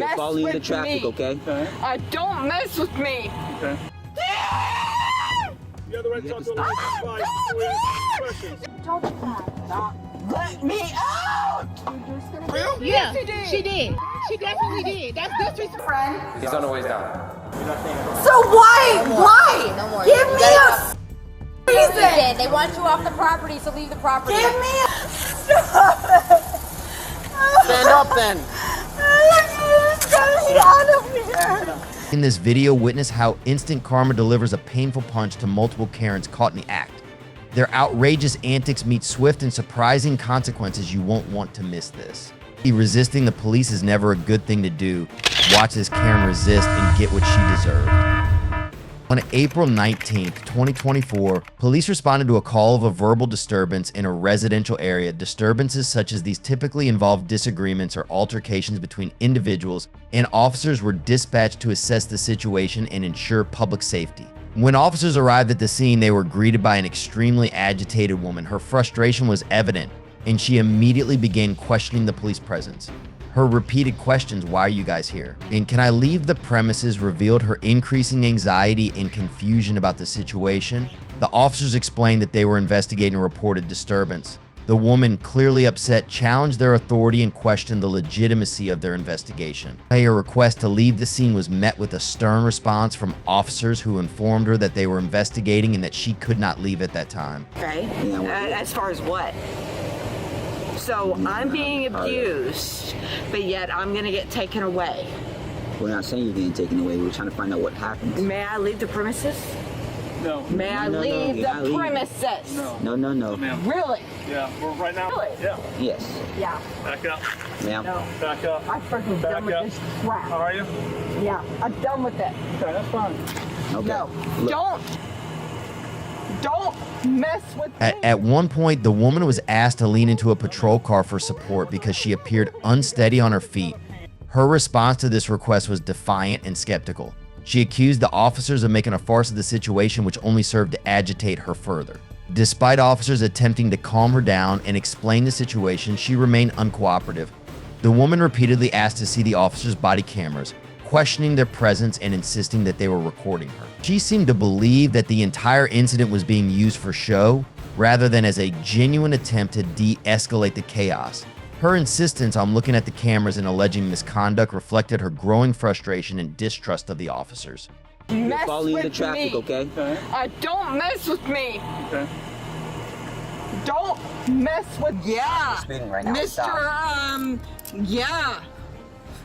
mess following with the traffic, me. okay? Don't mess with me. Okay. You have the right to talk to a licensed spy before we ask questions. Don't let me out! Yeah, she did. She definitely did. That's disrespectful. He's on the way down. So why? No more. Give me a reason. They want you off the property, so leave the property. Give me a... Stand up then. Get me out of here. In this video, witness how instant karma delivers a painful punch to multiple Karens caught in the act. Their outrageous antics meet swift and surprising consequences. You won't want to miss this. Resisting the police is never a good thing to do. Watch this Karen resist and get what she deserved. On April 19th, 2024, police responded to a call of a verbal disturbance in a residential area. Disturbances such as these typically involve disagreements or altercations between individuals, and officers were dispatched to assess the situation and ensure public safety. When officers arrived at the scene, they were greeted by an extremely agitated woman. Her frustration was evident, and she immediately began questioning the police presence. Her repeated questions, "Why are you guys here?" and "Can I leave the premises?" revealed her increasing anxiety and confusion about the situation. The officers explained that they were investigating a reported disturbance. The woman, clearly upset, challenged their authority and questioned the legitimacy of their investigation. Her request to leave the scene was met with a stern response from officers who informed her that they were investigating and that she could not leave at that time. Okay, as far as what? So I'm being abused, but yet I'm gonna get taken away. We're not saying you're getting taken away. We're trying to find out what happened. May I leave the premises? No. May I leave the premises? No. No. Ma'am. Really? Yeah, we're right now. Really? Yeah. Yes. Yeah. Back up. Ma'am. No. Back up. I'm freaking Back done with up. this crap. How are you? Yeah, I'm done with it. Okay, that's fine. Okay. No, Look. don't mess with me. At one point, the woman was asked to lean into a patrol car for support because she appeared unsteady on her feet. Her response to this request was defiant and skeptical. She accused the officers of making a farce of the situation, which only served to agitate her further. Despite officers attempting to calm her down and explain the situation, she remained uncooperative. The woman repeatedly asked to see the officers' body cameras, questioning their presence and insisting that they were recording her. She seemed to believe that the entire incident was being used for show, rather than as a genuine attempt to de-escalate the chaos. Her insistence on looking at the cameras and alleging misconduct reflected her growing frustration and distrust of the officers. Mess Following with the traffic, me. okay? Don't mess with me. Okay. Don't mess with Speeding right now. Mr. Stop. Yeah.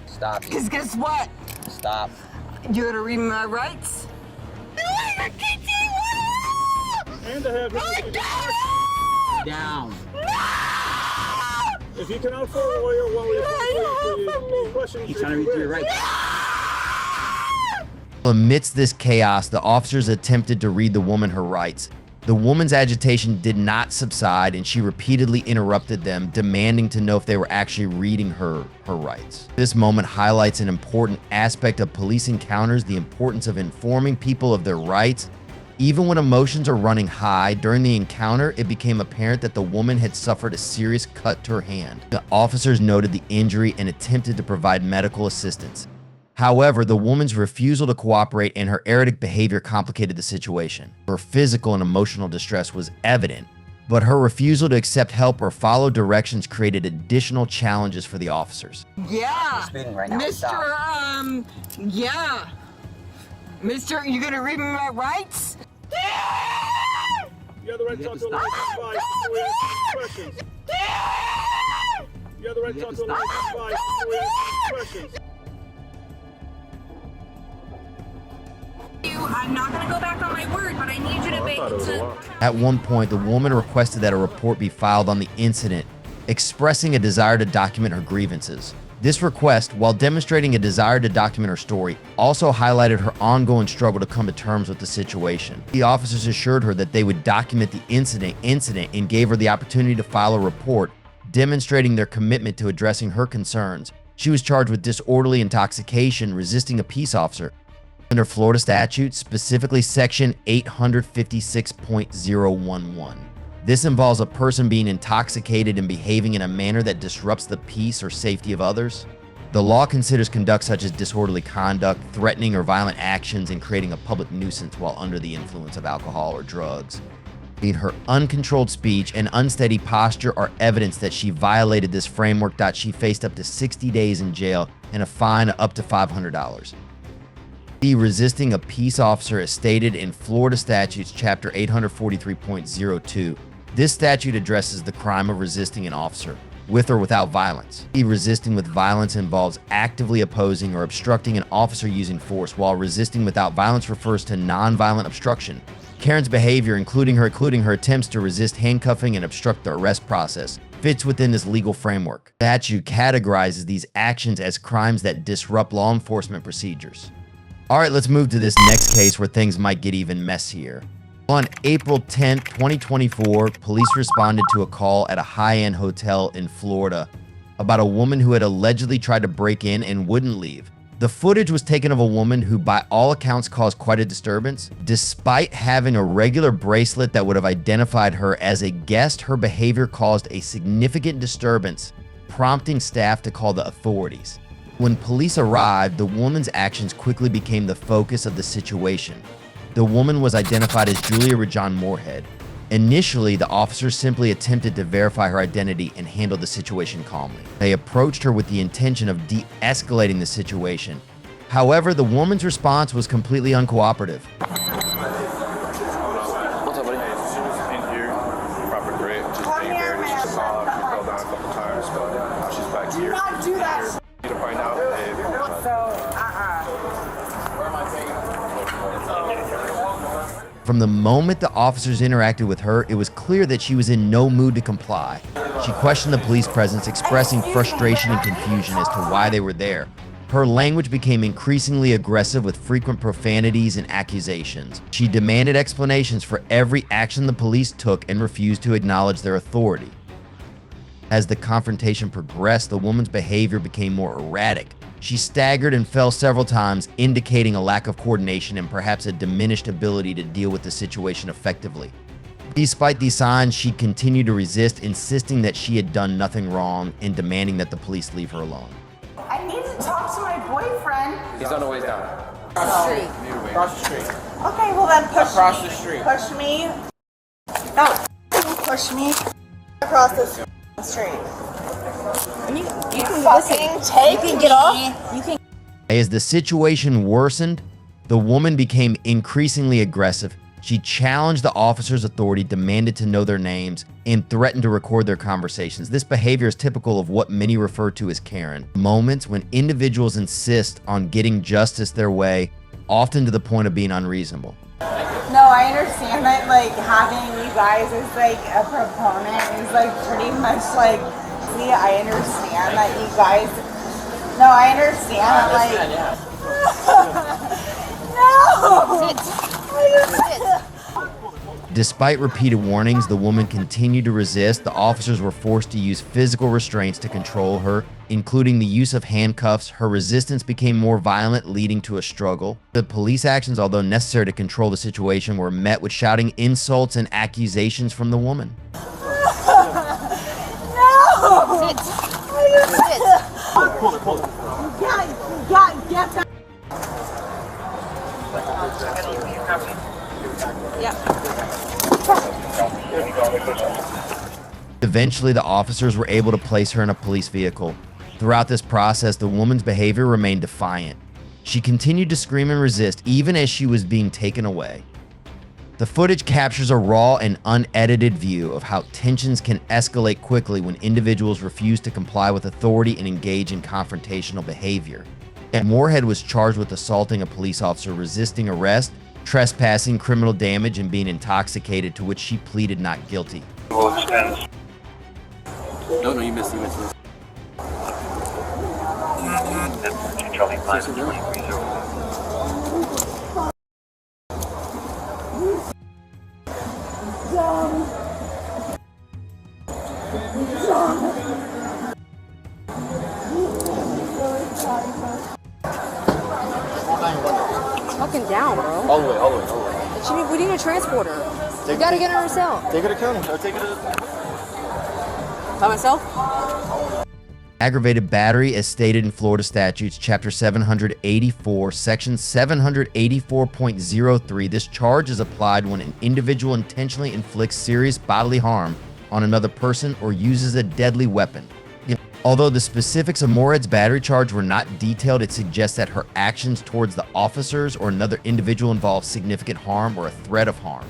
Stop. Cause guess what? Stop. You gotta read my rights. And to have him Down. if you cannot afford a lawyer, what will you question? He's trying to read through your rights. Amidst this chaos, the officers attempted to read the woman her rights. The woman's agitation did not subside, and she repeatedly interrupted them, demanding to know if they were actually reading her rights. This moment highlights an important aspect of police encounters: the importance of informing people of their rights. Even when emotions are running high, during the encounter, it became apparent that the woman had suffered a serious cut to her hand. The officers noted the injury and attempted to provide medical assistance. However, the woman's refusal to cooperate and her erratic behavior complicated the situation. Her physical and emotional distress was evident, but her refusal to accept help or follow directions created additional challenges for the officers. Yeah. Speeding right now. Mr. Stop. Yeah. Mr. You gonna read me my rights? You have the right to talk to a licensed spy before we ask questions. You have the right to talk to a licensed spy before we ask questions. I'm not going to go back on my word, but I need you to At one point, the woman requested that a report be filed on the incident, expressing a desire to document her grievances. This request, while demonstrating a desire to document her story, also highlighted her ongoing struggle to come to terms with the situation. The officers assured her that they would document the incident and gave her the opportunity to file a report, demonstrating their commitment to addressing her concerns. She was charged with disorderly intoxication, resisting a peace officer, under Florida statute, specifically section 856.011. This involves a person being intoxicated and behaving in a manner that disrupts the peace or safety of others. The law considers conduct such as disorderly conduct, threatening or violent actions, and creating a public nuisance while under the influence of alcohol or drugs. Her uncontrolled speech and unsteady posture are evidence that she violated this framework. She faced up to 60 days in jail and a fine of up to $500. Resisting a peace officer is stated in Florida Statutes Chapter 843.02. This statute addresses the crime of resisting an officer, with or without violence. Resisting with violence involves actively opposing or obstructing an officer using force, while resisting without violence refers to non-violent obstruction. Karen's behavior, including her attempts to resist handcuffing and obstruct the arrest process, fits within this legal framework. The statute categorizes these actions as crimes that disrupt law enforcement procedures. All right, let's move to this next case where things might get even messier. On April 10, 2024, police responded to a call at a high-end hotel in Florida about a woman who had allegedly tried to break in and wouldn't leave. The footage was taken of a woman who, by all accounts, caused quite a disturbance. Despite having a regular bracelet that would have identified her as a guest, her behavior caused a significant disturbance, prompting staff to call the authorities. When police arrived, the woman's actions quickly became the focus of the situation. The woman was identified as Julia Rajan Moorhead. Initially, the officers simply attempted to verify her identity and handled the situation calmly. They approached her with the intention of de-escalating the situation. However, the woman's response was completely uncooperative. What's up, buddy? In here, proper grip, just being there. She fell down a couple times, but she's back here. Not do that. You to find out From the moment the officers interacted with her, it was clear that she was in no mood to comply. She questioned the police presence, expressing frustration and confusion as to why they were there. Her language became increasingly aggressive with frequent profanities and accusations. She demanded explanations for every action the police took and refused to acknowledge their authority. As the confrontation progressed, the woman's behavior became more erratic. She staggered and fell several times, indicating a lack of coordination and perhaps a diminished ability to deal with the situation effectively. Despite these signs, she continued to resist, insisting that she had done nothing wrong and demanding that the police leave her alone. I need to talk to my boyfriend. he's on the way down. Across the street. Across the street. Okay, well then push Across me. the street. Push me. No, push me across the street. You can Fucking take You can get off. You can. As the situation worsened, the woman became increasingly aggressive. She challenged the officers' authority, demanded to know their names, and threatened to record their conversations. This behavior is typical of what many refer to as Karen. Moments when individuals insist on getting justice their way, often to the point of being unreasonable. No, I understand that like having you guys as like a proponent is like pretty much like, see, I understand that you guys, no, I understand that like, no! Despite repeated warnings, the woman continued to resist. The officers were forced to use physical restraints to control her, including the use of handcuffs. Her resistance became more violent, leading to a struggle. The police actions, although necessary to control the situation, were met with shouting insults and accusations from the woman. Eventually, the officers were able to place her in a police vehicle. Throughout this process, the woman's behavior remained defiant. She continued to scream and resist, even as she was being taken away. The footage captures a raw and unedited view of how tensions can escalate quickly when individuals refuse to comply with authority and engage in confrontational behavior. And Moorhead was charged with assaulting a police officer, resisting arrest, trespassing, criminal damage, and being intoxicated, to which she pleaded not guilty. No, you missed it. Fucking down, bro. All the way. We need a transporter. We gotta get her ourselves. Take her to county. Or take her to... By myself? Aggravated battery, as stated in Florida statutes, chapter 784, section 784.03, this charge is applied when an individual intentionally inflicts serious bodily harm on another person or uses a deadly weapon. Although the specifics of Moorhead's battery charge were not detailed, it suggests that her actions towards the officers or another individual involved significant harm or a threat of harm.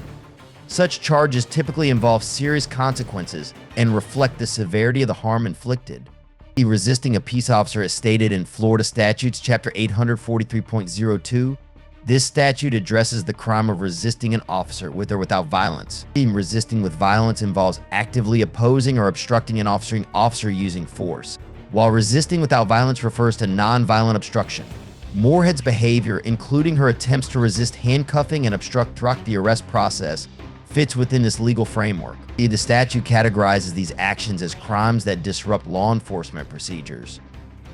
Such charges typically involve serious consequences and reflect the severity of the harm inflicted. Resisting a peace officer is stated in Florida statutes, chapter 843.02. This statute addresses the crime of resisting an officer with or without violence. Resisting with violence involves actively opposing or obstructing an officer using force, while resisting without violence refers to non-violent obstruction. Moorhead's behavior, including her attempts to resist handcuffing and obstruct the arrest process, fits within this legal framework. The statute categorizes these actions as crimes that disrupt law enforcement procedures.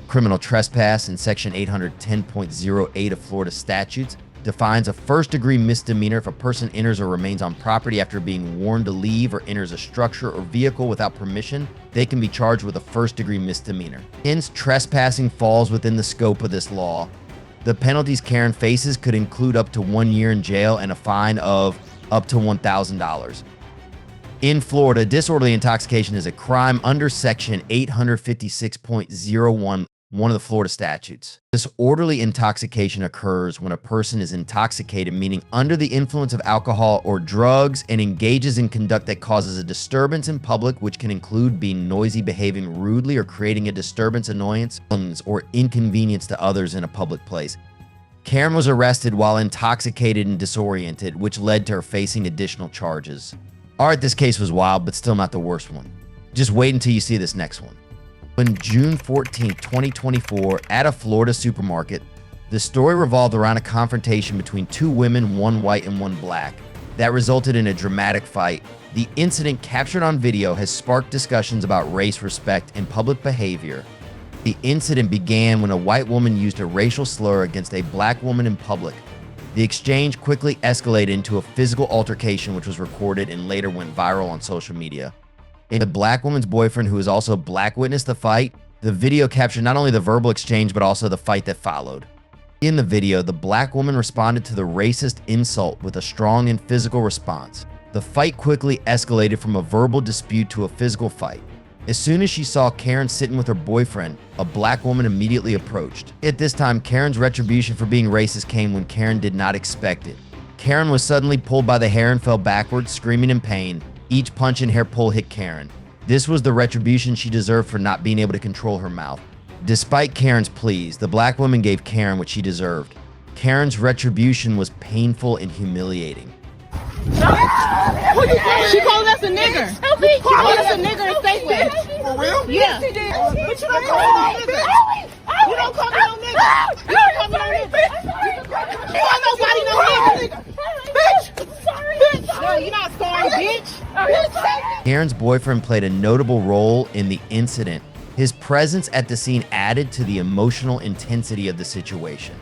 Criminal trespass in section 810.08 of Florida statutes defines a first-degree misdemeanor if a person enters or remains on property after being warned to leave or enters a structure or vehicle without permission. They can be charged with a first-degree misdemeanor. Hence, trespassing falls within the scope of this law. The penalties Karen faces could include up to 1 year in jail and a fine of up to $1,000. In Florida, disorderly intoxication is a crime under section 856.01, one of the Florida statutes. Disorderly intoxication occurs when a person is intoxicated, meaning under the influence of alcohol or drugs, and engages in conduct that causes a disturbance in public, which can include being noisy, behaving rudely, or creating a disturbance, annoyance, or inconvenience to others in a public place. Karen was arrested while intoxicated and disoriented, which led to her facing additional charges. Alright, this case was wild, but still not the worst one. Just wait until you see this next one. On June 14, 2024, at a Florida supermarket, the story revolved around a confrontation between two women, one white and one black, that resulted in a dramatic fight. The incident, captured on video, has sparked discussions about race, respect, and public behavior. The incident began when a white woman used a racial slur against a black woman in public. The exchange quickly escalated into a physical altercation, which was recorded and later went viral on social media. The black woman's boyfriend, who is also black, witnessed the fight. The video captured not only the verbal exchange, but also the fight that followed. In the video, the black woman responded to the racist insult with a strong and physical response. The fight quickly escalated from a verbal dispute to a physical fight. As soon as she saw Karen sitting with her boyfriend, a black woman immediately approached. At this time, Karen's retribution for being racist came when Karen did not expect it. Karen was suddenly pulled by the hair and fell backwards, screaming in pain. Each punch and hair pull hit Karen. This was the retribution she deserved for not being able to control her mouth. Despite Karen's pleas, the black woman gave Karen what she deserved. Karen's retribution was painful and humiliating. She called us a nigger. She called us a nigger in Safeway. For real? Yeah. But you don't call me no nigger. You don't call me no nigger. You don't call me no nigger. You don't nobody no nigger. Bitch. No, you're not sorry, bitch. Karen's boyfriend played a notable role in the incident. His presence at the scene added to the emotional intensity of the situation.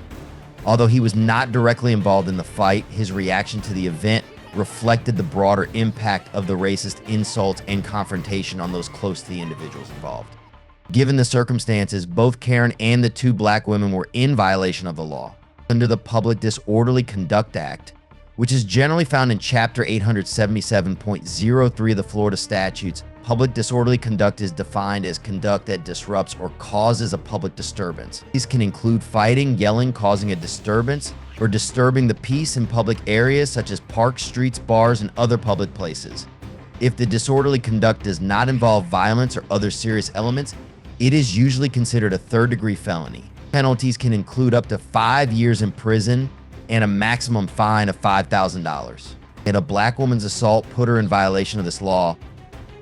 Although he was not directly involved in the fight, his reaction to the event reflected the broader impact of the racist insults and confrontation on those close to the individuals involved. Given the circumstances, both Karen and the two black women were in violation of the law. Under the Public Disorderly Conduct Act, which is generally found in chapter 877.03 of the Florida statutes, public disorderly conduct is defined as conduct that disrupts or causes a public disturbance. These can include fighting, yelling, causing a disturbance, or disturbing the peace in public areas such as parks, streets, bars, and other public places. If the disorderly conduct does not involve violence or other serious elements, it is usually considered a third-degree felony. Penalties can include up to 5 years in prison and a maximum fine of $5,000. And a black woman's assault put her in violation of this law.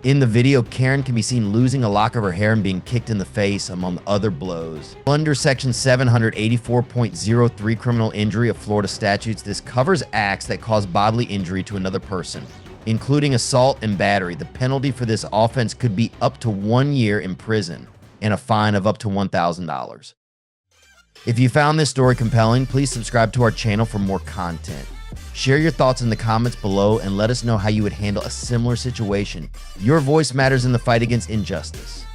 In the video, Karen can be seen losing a lock of her hair and being kicked in the face, among other blows. Under section 784.03 criminal injury of Florida statutes, this covers acts that cause bodily injury to another person, including assault and battery. The penalty for this offense could be up to 1 year in prison and a fine of up to $1,000. If you found this story compelling, please subscribe to our channel for more content. Share your thoughts in the comments below and let us know how you would handle a similar situation. Your voice matters in the fight against injustice.